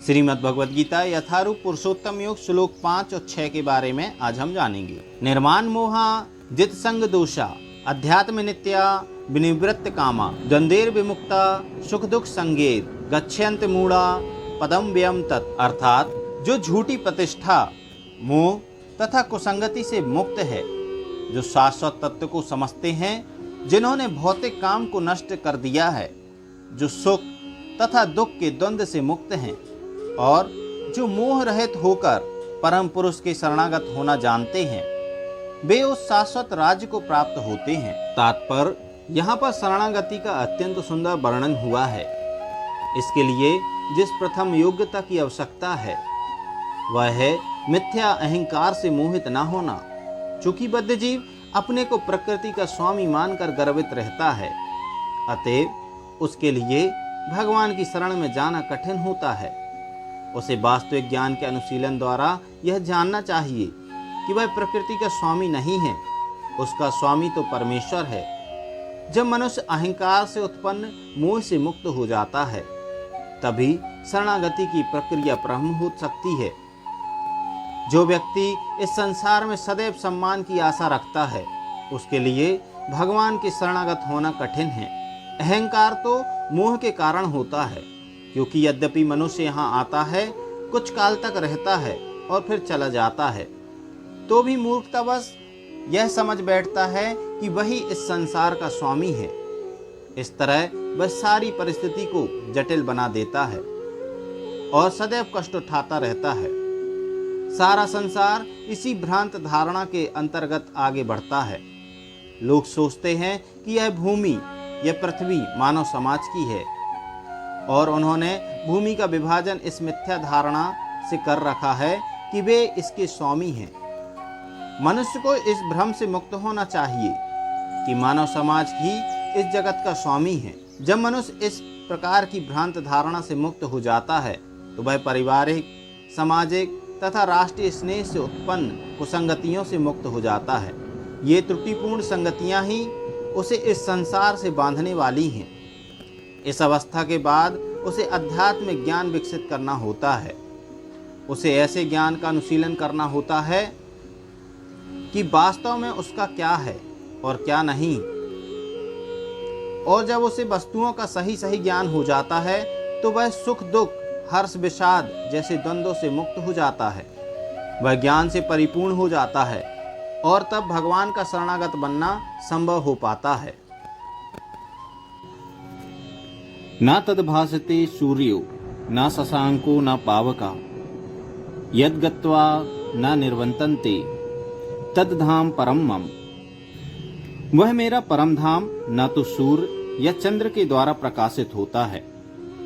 श्रीमद् भगवद गीता यथारूप पुरुषोत्तम योग श्लोक 5 और 6 के बारे में आज हम जानेंगे। निर्माण मोहा जित संग दोषा अध्यात्म नित्या विनिवृत्त कामा द्वंद्वेर विमुक्ता सुख दुख संगेत गच्छन्त मूढ़ा पदम व्यम तत्। अर्थात जो झूठी प्रतिष्ठा मोह तथा कुसंगति से मुक्त है, जो शाश्वत तत्व को समझते हैं, जिन्होंने भौतिक काम को नष्ट कर दिया है, जो सुख तथा दुख के द्वंद्व से मुक्त हैं और जो मोह रहित होकर परम पुरुष के शरणागत होना जानते हैं, वे उस शाश्वत राज्य को प्राप्त होते हैं। तात्पर्य यहाँ पर शरणागति का अत्यंत सुंदर वर्णन हुआ है। इसके लिए जिस प्रथम योग्यता की आवश्यकता है वह है मिथ्या अहंकार से मोहित न होना। चूंकि बद्ध जीव अपने को प्रकृति का स्वामी मानकर गर्वित रहता है, अतएव उसके लिए भगवान की शरण में जाना कठिन होता है। उसे वास्तविक ज्ञान के अनुशीलन द्वारा यह जानना चाहिए कि वह प्रकृति का स्वामी नहीं है, उसका स्वामी तो परमेश्वर है। जब मनुष्य अहंकार से उत्पन्न मोह से मुक्त हो जाता है, तभी शरणागति की प्रक्रिया प्रारंभ हो सकती है। जो व्यक्ति इस संसार में सदैव सम्मान की आशा रखता है, उसके लिए भगवान के शरणागत होना कठिन है। अहंकार तो मोह के कारण होता है, क्योंकि यद्यपि मनुष्य यहाँ आता है, कुछ काल तक रहता है और फिर चला जाता है, तो भी मूर्खतावश यह समझ बैठता है कि वही इस संसार का स्वामी है। इस तरह वह सारी परिस्थिति को जटिल बना देता है और सदैव कष्ट उठाता रहता है। सारा संसार इसी भ्रांत धारणा के अंतर्गत आगे बढ़ता है। लोग सोचते हैं कि यह भूमि, यह पृथ्वी मानव समाज की है और उन्होंने भूमि का विभाजन इस मिथ्या धारणा से कर रखा है कि वे इसके स्वामी हैं। मनुष्य को इस भ्रम से मुक्त होना चाहिए कि मानव समाज ही इस जगत का स्वामी है। जब मनुष्य इस प्रकार की भ्रांत धारणा से मुक्त हो जाता है, तो वह पारिवारिक, सामाजिक तथा राष्ट्रीय स्नेह से उत्पन्न कुसंगतियों से मुक्त हो जाता है। ये त्रुटिपूर्ण संगतियां ही उसे इस संसार से बांधने वाली हैं। इस अवस्था के बाद उसे आध्यात्मिक ज्ञान विकसित करना होता है। उसे ऐसे ज्ञान का अनुशीलन करना होता है कि वास्तव में उसका क्या है और क्या नहीं। और जब उसे वस्तुओं का सही ज्ञान हो जाता है, तो वह सुख दुख, हर्ष विषाद जैसे द्वंद्वों से मुक्त हो जाता है। वह ज्ञान से परिपूर्ण हो जाता है और तब भगवान का शरणागत बनना संभव हो पाता है। न तद्भासते सूर्यो न शशांको न पावका यद् गत्वा न निर्वतन्ते तद्धाम परम मम। वह मेरा परम धाम न तो सूर्य या चंद्र के द्वारा प्रकाशित होता है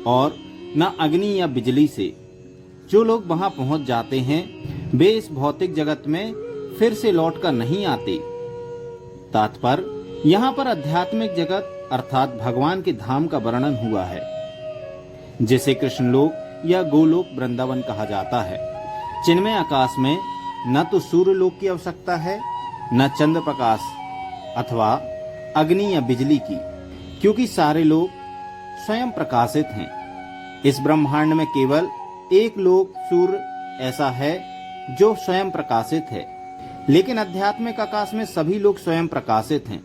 और न अग्नि या बिजली से। जो लोग वहां पहुंच जाते हैं, वे इस भौतिक जगत में फिर से लौटकर नहीं आते। तात्पर्य यहाँ पर आध्यात्मिक जगत अर्थात भगवान के धाम का वर्णन हुआ है, जिसे कृष्णलोक या गोलोक वृंदावन कहा जाता है। चिन्मय आकाश में न तो सूर्य लोक की आवश्यकता है, न चंद्र प्रकाश अथवा अग्नि या बिजली की, क्योंकि सारे लोग स्वयं प्रकाशित हैं। इस ब्रह्मांड में केवल एक लोक सूर्य ऐसा है जो स्वयं प्रकाशित है, लेकिन आध्यात्मिक आकाश में सभी लोग स्वयं प्रकाशित हैं।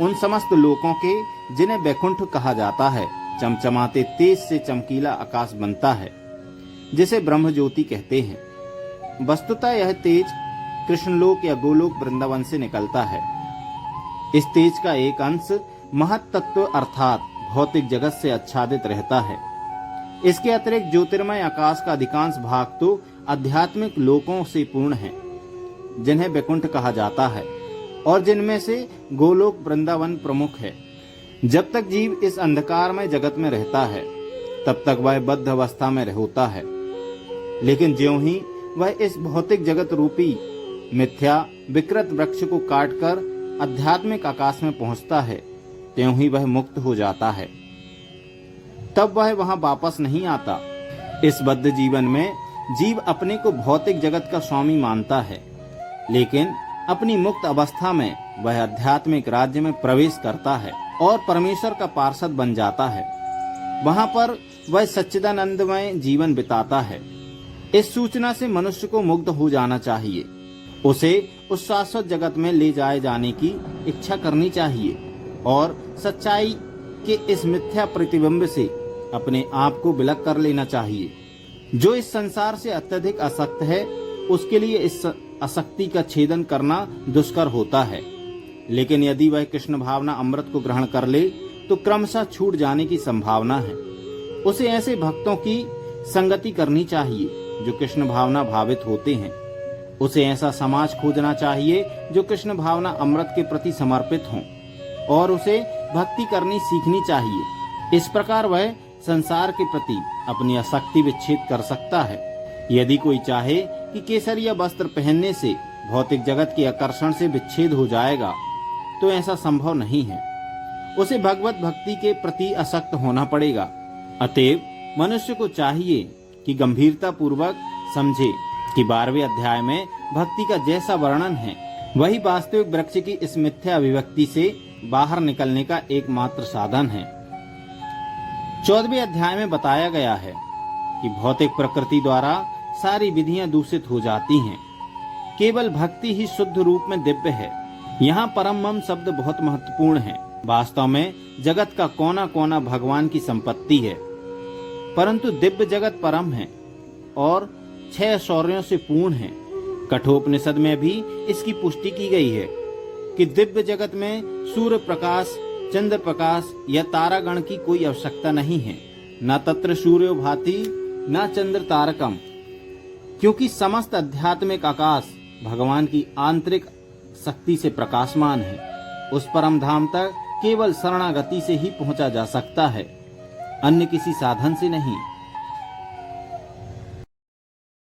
उन समस्त लोकों के जिन्हें वैकुंठ कहा जाता है, चमचमाते तेज से चमकीला आकाश बनता है, जिसे ब्रह्म ज्योति कहते हैं। वस्तुतः यह तेज कृष्णलोक या गोलोक वृंदावन से निकलता है। इस तेज का एक अंश महत तत्व अर्थात भौतिक जगत से आच्छादित रहता है। इसके अतिरिक्त ज्योतिर्मय आकाश का अधिकांश भाग तो आध्यात्मिक लोकों से पूर्ण है, जिन्हें वैकुंठ कहा जाता है और जिनमें से गोलोक वृंदावन प्रमुख है। जब तक जीव इस अंधकारमय जगत में रहता है, तब तक वह बद्ध अवस्था में होता है, लेकिन ज्यों ही वह इस भौतिक जगत रूपी मिथ्या विकृत वृक्ष को काटकर आध्यात्मिक आकाश में पहुंचता है, त्यों ही वह मुक्त हो जाता है। तब वह वहां वापस नहीं आता। इस बद्ध जीवन में जीव अपने को भौतिक जगत का स्वामी मानता है, लेकिन अपनी मुक्त अवस्था में वह आध्यात्मिक राज्य में प्रवेश करता है और परमेश्वर का पार्षद बन जाता है। वहां पर वह सच्चिदानंदमय जीवन बिताता है। इस सूचना से मनुष्य को मुग्ध हो जाना चाहिए। उसे उस शाश्वत जगत में ले जाए जाने की इच्छा करनी चाहिए और सच्चाई के इस मिथ्या प्रतिबिंब से अपने आप को विलग कर लेना चाहिए। जो इस संसार से अत्यधिक आसक्त है उसके लिए इस आसक्ति का छेदन करना दुष्कर होता है। लेकिन यदि वह कृष्ण भावना अमृत को ग्रहण कर ले तो क्रमशः छूट जाने की संभावना है। उसे ऐसे भक्तों की संगति करनी चाहिए जो कृष्ण भावना भावित होते हैं। उसे ऐसा समाज खोजना चाहिए जो कृष्ण भावना अमृत के प्रति समर्पित हों और उसे भक्ति करनी सीखनी चाहिए। इस प्रकार वह संसार के प्रति अपनी आसक्ति विच्छेद कर सकता है। यदि कोई चाहे कि केसरिया वस्त्र पहनने से भौतिक जगत के आकर्षण से विच्छेद हो जाएगा तो ऐसा संभव नहीं है। उसे भगवत भक्ति के प्रति आसक्त होना पड़ेगा। अतएव मनुष्य को चाहिए कि गंभीरता पूर्वक समझे कि 12वें अध्याय में भक्ति का जैसा वर्णन है वही वास्तविक वृक्ष की इस मिथ्या अभिव्यक्ति से बाहर निकलने का एकमात्र साधन है। 14वें अध्याय में बताया गया है कि भौतिक प्रकृति द्वारा सारी विधियां दूषित हो जाती हैं। केवल भक्ति ही शुद्ध रूप में दिव्य है। यहाँ परम मम शब्द बहुत महत्वपूर्ण है। वास्तव में जगत का कोना कोना भगवान की संपत्ति है, परंतु दिव्य जगत परम है और 6 ऐश्वर्यों से पूर्ण है। कठोपनिषद में भी इसकी पुष्टि की गई है कि दिव्य जगत में सूर्य प्रकाश, चंद्र प्रकाश या तारागण की कोई आवश्यकता नहीं है। न तत्र सूर्यो भाति न चंद्र तारकम, क्योंकि समस्त आध्यात्मिक आकाश भगवान की आंतरिक शक्ति से प्रकाशमान है। उस परम धाम तक केवल शरणागति से ही पहुंचा जा सकता है, अन्य किसी साधन से नहीं।